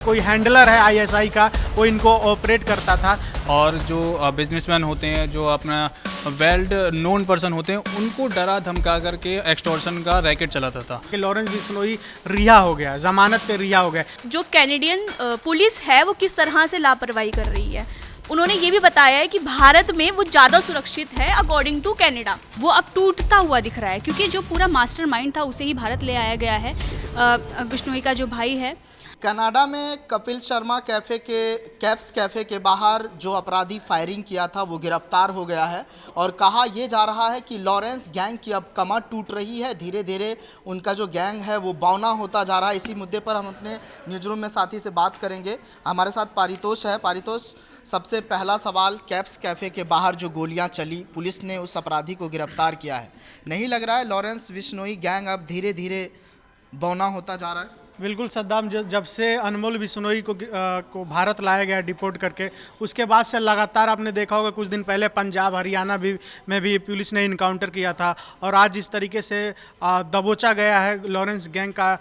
कोई हैंडलर है आईएसआई का, वो इनको ऑपरेट करता था। और जो बिजनेसमैन होते हैं, जो अपना वेल्ड नोन पर्सन होते हैं, उनको डरा धमका करके एक्सटॉर्शन का रैकेट चलाता था। कि लॉरेंस बिश्नोई रिहा हो गया, जमानत पे रिहा हो गया। जो कैनेडियन पुलिस है वो किस तरह से लापरवाही कर रही है। उन्होंने ये भी बताया है कि भारत में वो ज़्यादा सुरक्षित है अकॉर्डिंग टू कनाडा। वो अब टूटता हुआ दिख रहा है क्योंकि जो पूरा मास्टरमाइंड था उसे ही भारत ले आया गया है। बिश्नोई का जो भाई है। कनाडा में कपिल शर्मा कैप्स कैफ़े के बाहर जो अपराधी फायरिंग किया था वो गिरफ्तार हो गया है और कहा यह जा रहा है कि लॉरेंस गैंग की अब कमर टूट रही है। धीरे धीरे उनका जो गैंग है वो बौना होता जा रहा है। इसी मुद्दे पर हम अपने न्यूज़ रूम में साथी से बात करेंगे। हमारे साथ पारितोष है। पारितोष, सबसे पहला सवाल, कैप्स कैफ़े के बाहर जो गोलियां चली, पुलिस ने उस अपराधी को गिरफ्तार किया है। नहीं लग रहा है लॉरेंस बिश्नोई गैंग अब धीरे धीरे बौना होता जा रहा है? बिल्कुल सद्दाम, जब से अनमोल बिश्नोई को भारत लाया गया डिपोर्ट करके, उसके बाद से लगातार आपने देखा होगा कुछ दिन पहले पंजाब हरियाणा में भी पुलिस ने इनकाउंटर किया था। और आज जिस तरीके से दबोचा गया है लॉरेंस गैंग का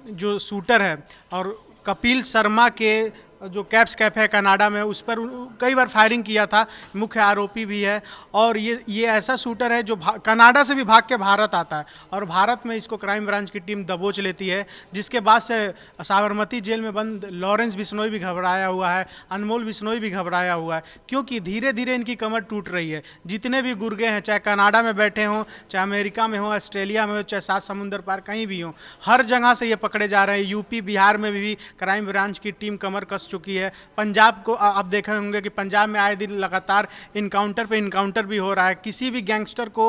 जो शूटर है, और कपिल शर्मा के जो कैप्स कैफ़े है कनाडा में, उस पर कई बार फायरिंग किया था, मुख्य आरोपी भी है। और ये ऐसा शूटर है जो कनाडा से भी भाग के भारत आता है और भारत में इसको क्राइम ब्रांच की टीम दबोच लेती है, जिसके बाद से साबरमती जेल में बंद लॉरेंस बिश्नोई भी घबराया हुआ है, अनमोल बिश्नोई भी घबराया हुआ है, क्योंकि धीरे धीरे इनकी कमर टूट रही है। जितने भी गुर्गे हैं, चाहे कनाडा में बैठे हों, चाहे अमेरिका में हो, ऑस्ट्रेलिया में हो, चाहे सात समुंदर पार कहीं भी हों, हर जगह से ये पकड़े जा रहे हैं। यूपी बिहार में भी क्राइम ब्रांच की टीम कमर कस चुकी है। पंजाब को आप देखे होंगे कि पंजाब में आए दिन लगातार इनकाउंटर पे इनकाउंटर भी हो रहा है। किसी भी गैंगस्टर को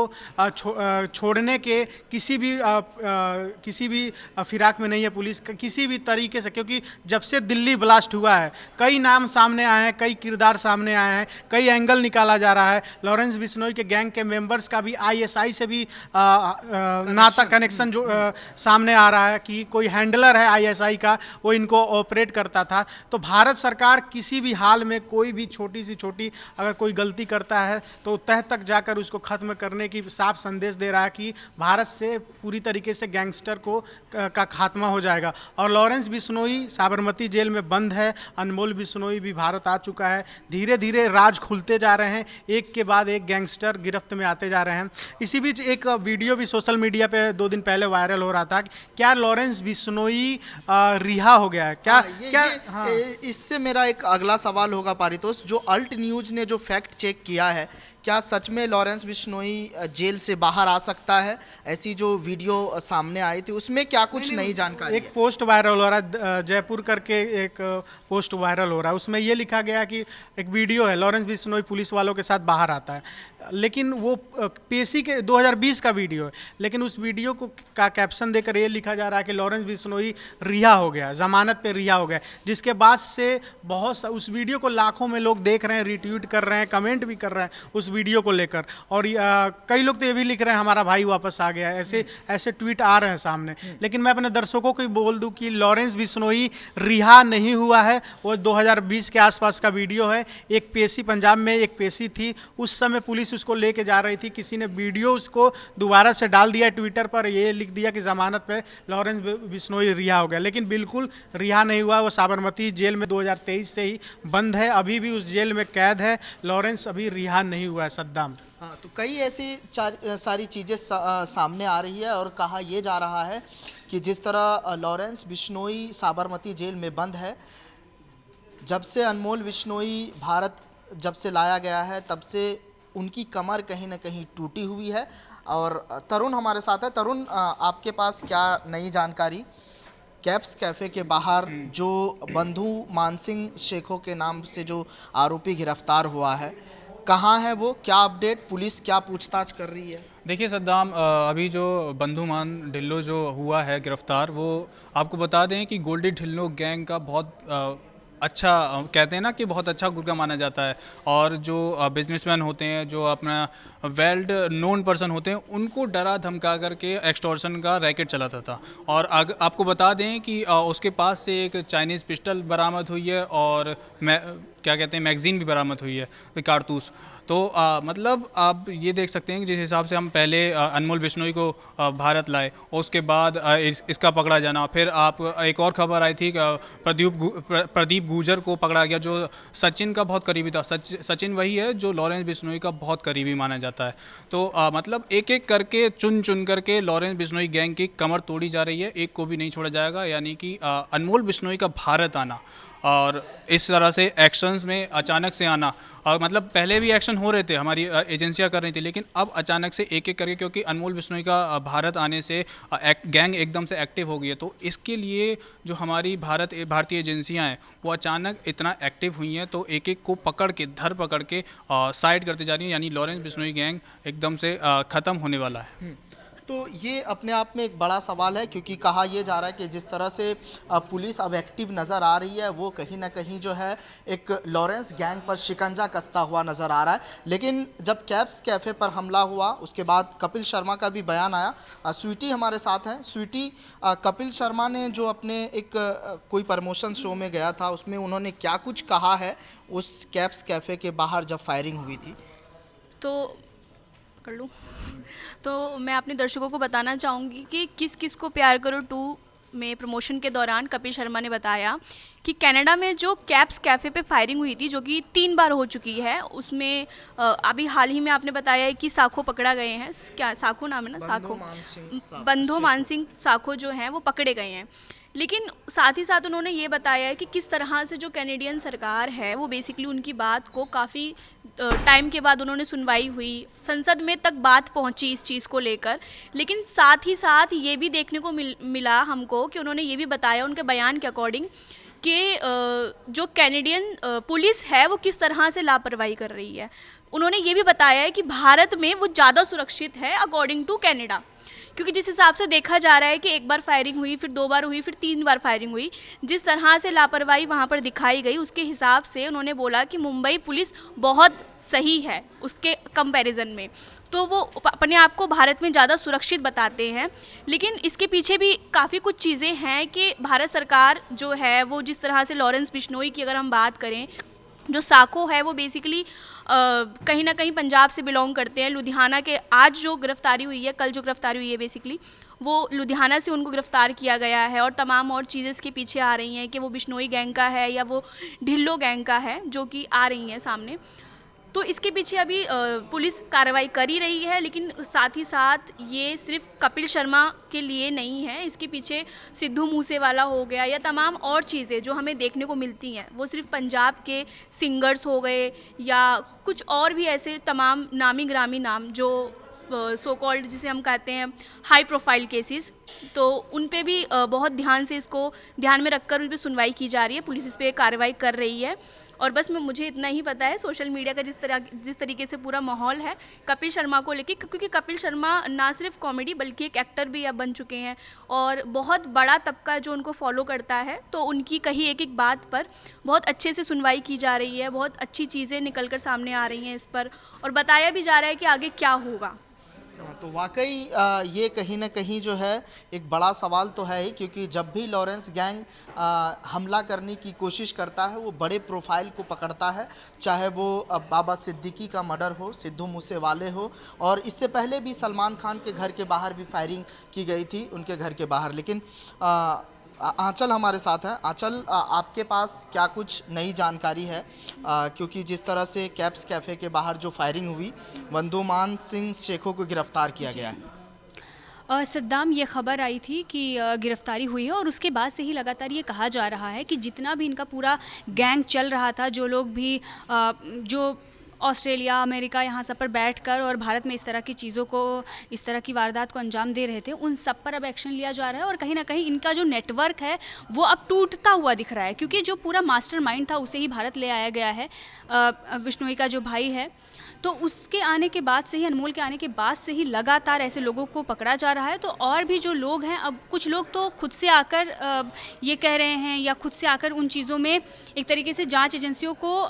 छोड़ने के किसी भी फिराक में नहीं है पुलिस, किसी भी तरीके से, क्योंकि जब से दिल्ली ब्लास्ट हुआ है कई नाम सामने आए हैं, कई किरदार सामने आए हैं, कई एंगल निकाला जा रहा है। लॉरेंस बिश्नोई के गैंग के मेंबर्स का भी आईएसआई से भी नाता कनेक्शन जो सामने आ रहा है कि कोई हैंडलर है आईएसआई का, वो इनको ऑपरेट करता था। तो भारत सरकार किसी भी हाल में कोई भी छोटी से छोटी अगर कोई गलती करता है तो तह तक जाकर उसको ख़त्म करने की साफ संदेश दे रहा है कि भारत से पूरी तरीके से गैंगस्टर का खात्मा हो जाएगा। और लॉरेंस बिश्नोई साबरमती जेल में बंद है, अनमोल बिश्नोई भी भारत आ चुका है। धीरे धीरे राज खुलते जा रहे हैं, एक के बाद एक गैंगस्टर गिरफ्त में आते जा रहे हैं। इसी बीच एक वीडियो भी सोशल मीडिया पे 2 दिन पहले वायरल हो रहा था। क्या लॉरेंस बिश्नोई रिहा हो गया है? हाँ। इससे मेरा एक अगला सवाल होगा पारितोष, जो अल्ट न्यूज़ ने जो फैक्ट चेक किया है, क्या सच में लॉरेंस बिश्नोई जेल से बाहर आ सकता है? ऐसी जो वीडियो सामने आई थी उसमें क्या कुछ नई जानकारी? एक पोस्ट वायरल हो रहा है, जयपुर करके एक पोस्ट वायरल हो रहा है। उसमें ये लिखा गया कि एक वीडियो है, लॉरेंस बिश्नोई पुलिस वालों के साथ बाहर आता है, लेकिन वो पेशी के 2020 का वीडियो है, लेकिन उस वीडियो का कैप्शन देकर ये लिखा जा रहा है कि लॉरेंस बिश्नोई रिहा हो गया, जमानत पे रिहा हो गया। जिसके बाद से उस वीडियो को लाखों में लोग देख रहे हैं, रिट्वीट कर रहे हैं, कमेंट भी कर रहे हैं उस वीडियो को लेकर। और कई लोग तो ये भी लिख रहे हैं हमारा भाई वापस आ गया है, ऐसे ट्वीट आ रहे हैं सामने। लेकिन मैं अपने दर्शकों को बोल दूं कि लॉरेंस बिश्नोई रिहा नहीं हुआ है। वो 2020 के आसपास का वीडियो है। एक पेशी, पंजाब में एक पेशी थी, उस समय पुलिस उसको लेके जा रही थी, किसी ने वीडियो उसको दोबारा से डाल दिया ट्विटर पर, ये लिख दिया कि जमानत पे लॉरेंस बिश्नोई रिहा हो गया, लेकिन बिल्कुल रिहा नहीं हुआ। वो साबरमती जेल में 2023 से ही बंद है, अभी भी उस जेल में कैद है। लॉरेंस अभी रिहा नहीं हुआ है सद्दाम। हाँ, तो कई ऐसी सारी चीज़ें सामने आ रही है और कहा यह जा रहा है कि जिस तरह लॉरेंस बिश्नोई साबरमती जेल में बंद है, जब से अनमोल बिश्नोई भारत जब से लाया गया है तब से उनकी कमर कहीं ना कहीं टूटी हुई है। और तरुण हमारे साथ है। तरुण, आपके पास क्या नई जानकारी? कैप्स कैफ़े के बाहर जो बंधु मानसिंह शेखों के नाम से जो आरोपी गिरफ्तार हुआ है, कहाँ है वो? क्या अपडेट? पुलिस क्या पूछताछ कर रही है? देखिए सद्दाम, अभी जो बंधुमान ढिल्लो जो हुआ है गिरफ्तार, वो आपको बता दें कि गोल्डी ढिल्लो गैंग का बहुत अच्छा, कहते हैं ना कि बहुत अच्छा गुर्गा माना जाता है। और जो बिजनेसमैन होते हैं, जो अपना वेल्ड नोन पर्सन होते हैं, उनको डरा धमका करके एक्सटॉर्शन का रैकेट चलाता था। और आपको बता दें कि उसके पास से एक चाइनीज़ पिस्टल बरामद हुई है और क्या कहते हैं मैगज़ीन भी बरामद हुई है, कारतूस। तो मतलब आप ये देख सकते हैं कि जिस हिसाब से हम पहले अनमोल बिश्नोई को भारत लाए और उसके बाद इसका पकड़ा जाना, फिर आप एक और खबर आई थी प्रदीप गूजर को पकड़ा गया जो सचिन का बहुत करीबी था। सचिन वही है जो लॉरेंस बिश्नोई का बहुत करीबी माना जाता है। तो मतलब एक एक करके चुन चुन करके लॉरेंस बिश्नोई गैंग की कमर तोड़ी जा रही है, एक को भी नहीं छोड़ा जाएगा। यानी कि अनमोल बिश्नोई का भारत आना और इस तरह से एक्शंस में अचानक से आना, और मतलब पहले भी एक्शन हो रहे थे, हमारी एजेंसियां कर रही थी, लेकिन अब अचानक से एक एक करके, क्योंकि अनमोल बिश्नोई का भारत आने से गैंग एकदम से एक्टिव हो गई है। तो इसके लिए जो हमारी भारतीय एजेंसियां हैं वो अचानक इतना एक्टिव हुई हैं, तो एक एक को पकड़ के साइड करते जा रही हैं। यानी लॉरेंस बिश्नोई गैंग एकदम से ख़त्म होने वाला है। तो ये अपने आप में एक बड़ा सवाल है, क्योंकि कहा यह जा रहा है कि जिस तरह से पुलिस अब एक्टिव नज़र आ रही है वो कहीं ना कहीं जो है एक लॉरेंस गैंग पर शिकंजा कसता हुआ नज़र आ रहा है। लेकिन जब कैप्स कैफ़े पर हमला हुआ उसके बाद कपिल शर्मा का भी बयान आया। स्वीटी हमारे साथ हैं। स्वीटी, कपिल शर्मा ने जो अपने एक कोई प्रमोशन शो में गया था उसमें उन्होंने क्या कुछ कहा है उस कैप्स कैफ़े के बाहर जब फायरिंग हुई थी? तो कर लूँ तो मैं अपने दर्शकों को बताना चाहूँगी कि किस किस को प्यार करो 2 में प्रमोशन के दौरान कपिल शर्मा ने बताया कि कनाडा में जो कैप्स कैफ़े पे फायरिंग हुई थी, जो कि 3 बार हो चुकी है, उसमें अभी हाल ही में आपने बताया है कि साखो पकड़ा गए हैं। क्या साखो नाम है ना? साखो, बंधो मान सिंह साखो जो हैं वो पकड़े गए हैं। लेकिन साथ ही साथ उन्होंने ये बताया है कि किस तरह से जो कैनेडियन सरकार है वो बेसिकली उनकी बात को काफ़ी टाइम के बाद उन्होंने सुनवाई हुई, संसद में तक बात पहुंची इस चीज़ को लेकर। लेकिन साथ ही साथ ये भी देखने को मिला हमको कि उन्होंने ये भी बताया उनके बयान के अकॉर्डिंग कि जो कैनेडियन पुलिस है वो किस तरह से लापरवाही कर रही है। उन्होंने ये भी बताया है कि भारत में वो ज़्यादा सुरक्षित है अकॉर्डिंग टू कनाडा, क्योंकि जिस हिसाब से देखा जा रहा है कि एक बार फायरिंग हुई, फिर 2 बार हुई, फिर 3 बार फायरिंग हुई, जिस तरह से लापरवाही वहाँ पर दिखाई गई उसके हिसाब से उन्होंने बोला कि मुंबई पुलिस बहुत सही है उसके कंपैरिजन में। तो वो अपने आप को भारत में ज़्यादा सुरक्षित बताते हैं। लेकिन इसके पीछे भी काफ़ी कुछ चीज़ें हैं कि भारत सरकार जो है वो जिस तरह से लॉरेंस बिश्नोई की अगर हम बात करें, जो साको है वो बेसिकली कहीं ना कहीं पंजाब से बिलोंग करते हैं। लुधियाना के आज जो गिरफ्तारी हुई है, कल जो गिरफ्तारी हुई है बेसिकली वो लुधियाना से उनको गिरफ्तार किया गया है, और तमाम और चीज़ें इसके पीछे आ रही हैं कि वो बिश्नोई गैंग का है या वो ढिल्लो गैंग का है, जो कि आ रही हैं सामने। तो इसके पीछे अभी पुलिस कार्रवाई कर ही रही है। लेकिन साथ ही साथ ये सिर्फ कपिल शर्मा के लिए नहीं है, इसके पीछे सिद्धू मूसेवाला हो गया या तमाम और चीज़ें जो हमें देखने को मिलती हैं, वो सिर्फ पंजाब के सिंगर्स हो गए या कुछ और भी ऐसे तमाम नामी ग्रामी नाम जो सो कॉल्ड जिसे हम कहते हैं हाई प्रोफाइल केसेस, तो उन पे भी बहुत ध्यान से इसको ध्यान में रखकर उन पर सुनवाई की जा रही है। पुलिस इस पर कार्रवाई कर रही है। और बस मुझे इतना ही पता है सोशल मीडिया का जिस तरीके से पूरा माहौल है कपिल शर्मा को लेके, क्योंकि कपिल शर्मा ना सिर्फ कॉमेडी बल्कि एक एक्टर भी अब बन चुके हैं और बहुत बड़ा तबका जो उनको फॉलो करता है, तो उनकी कही एक एक बात पर बहुत अच्छे से सुनवाई की जा रही है, बहुत अच्छी चीज़ें निकल कर सामने आ रही हैं इस पर, और बताया भी जा रहा है कि आगे क्या होगा। तो वाकई ये कहीं ना कहीं जो है एक बड़ा सवाल तो है ही, क्योंकि जब भी लॉरेंस गैंग हमला करने की कोशिश करता है वो बड़े प्रोफाइल को पकड़ता है, चाहे वो बाबा सिद्दीकी का मर्डर हो, सिद्धू मूसेवाले हो, और इससे पहले भी सलमान खान के घर के बाहर भी फायरिंग की गई थी उनके घर के बाहर। लेकिन आंचल हमारे साथ हैं। आंचल, आपके पास क्या कुछ नई जानकारी है? क्योंकि जिस तरह से कैप्स कैफ़े के बाहर जो फायरिंग हुई, बंधुमान सिंह शेखों को गिरफ्तार किया गया है। सद्दाम, ये खबर आई थी कि गिरफ्तारी हुई है और उसके बाद से ही लगातार ये कहा जा रहा है कि जितना भी इनका पूरा गैंग चल रहा था, जो लोग भी जो ऑस्ट्रेलिया, अमेरिका यहाँ सब पर बैठकर और भारत में इस तरह की चीज़ों को, इस तरह की वारदात को अंजाम दे रहे थे, उन सब पर अब एक्शन लिया जा रहा है। और कहीं ना कहीं इनका जो नेटवर्क है वो अब टूटता हुआ दिख रहा है, क्योंकि जो पूरा मास्टरमाइंड था उसे ही भारत ले आया गया है, बिश्नोई का जो भाई है। तो उसके आने के बाद से ही, अनमोल के आने के बाद से ही लगातार ऐसे लोगों को पकड़ा जा रहा है। तो और भी जो लोग हैं, अब कुछ लोग तो खुद से आकर ये कह रहे हैं या खुद से आकर उन चीज़ों में एक तरीके से जांच एजेंसियों को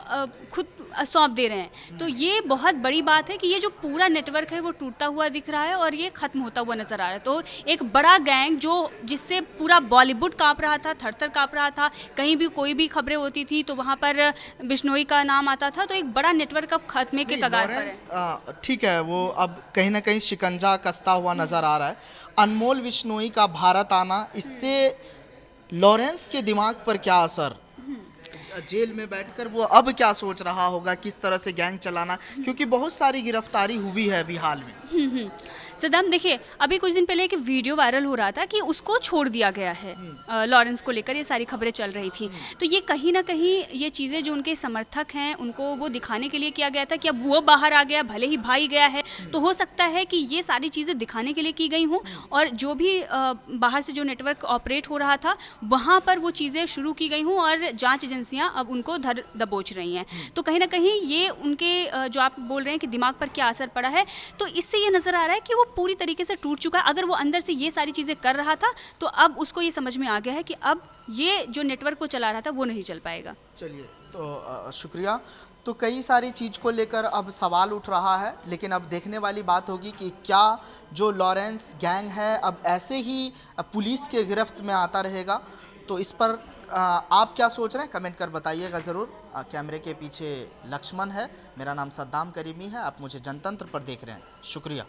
खुद सौंप दे रहे हैं। तो ये बहुत बड़ी बात है कि ये जो पूरा नेटवर्क है वो टूटता हुआ दिख रहा है और ये ख़त्म होता हुआ नज़र आ रहा है। तो एक बड़ा गैंग जो जिससे पूरा बॉलीवुड काँप रहा था, थर-थर काँप रहा था, कहीं भी कोई भी खबरें होती थी तो वहाँ पर बिश्नोई का नाम आता था। तो एक बड़ा नेटवर्क अब खत्मे के कगार पर है। ठीक है, वो अब कहीं ना कहीं शिकंजा कसता हुआ नज़र आ रहा है। अनमोल बिश्नोई का भारत आना, इससे लॉरेंस के दिमाग पर क्या असर, जेल में बैठकर वो अब क्या सोच रहा होगा, किस तरह से गैंग चलाना, क्योंकि बहुत सारी गिरफ्तारी हुई है अभी हाल में। सदाम देखिए, अभी कुछ दिन पहले एक वीडियो वायरल हो रहा था कि उसको छोड़ दिया गया है। लॉरेंस को लेकर ये सारी खबरें चल रही थी। तो ये कहीं ना कहीं ये चीज़ें जो उनके समर्थक हैं उनको वो दिखाने के लिए किया गया था कि अब वो बाहर आ गया, भले ही भाई गया है। तो हो सकता है कि ये सारी चीज़ें दिखाने के लिए की गई हों और जो भी बाहर से जो नेटवर्क ऑपरेट हो रहा था वहाँ पर वो चीज़ें शुरू की गई हों और जाँच एजेंसियाँ अब उनको धर दबोच रही हैं। तो कहीं ना कहीं ये उनके जो आप बोल रहे हैं कि दिमाग पर क्या असर पड़ा है, तो इससे ये नज़र आ रहा है कि वो पूरी तरीके से टूट चुका है। अगर वो अंदर से ये सारी चीज़ें कर रहा था तो अब उसको ये समझ में आ गया है कि अब ये जो नेटवर्क को चला रहा था वो नहीं चल पाएगा। चलिए, तो शुक्रिया। तो कई सारी चीज़ को लेकर अब सवाल उठ रहा है, लेकिन अब देखने वाली बात होगी कि क्या जो लॉरेंस गैंग है अब ऐसे ही पुलिस के गिरफ्त में आता रहेगा। तो इस पर आप क्या सोच रहे हैं, कमेंट कर बताइएगा ज़रूर। कैमरे के पीछे लक्ष्मण है, मेरा नाम सद्दाम करीमी है, आप मुझे जनतंत्र पर देख रहे हैं। शुक्रिया।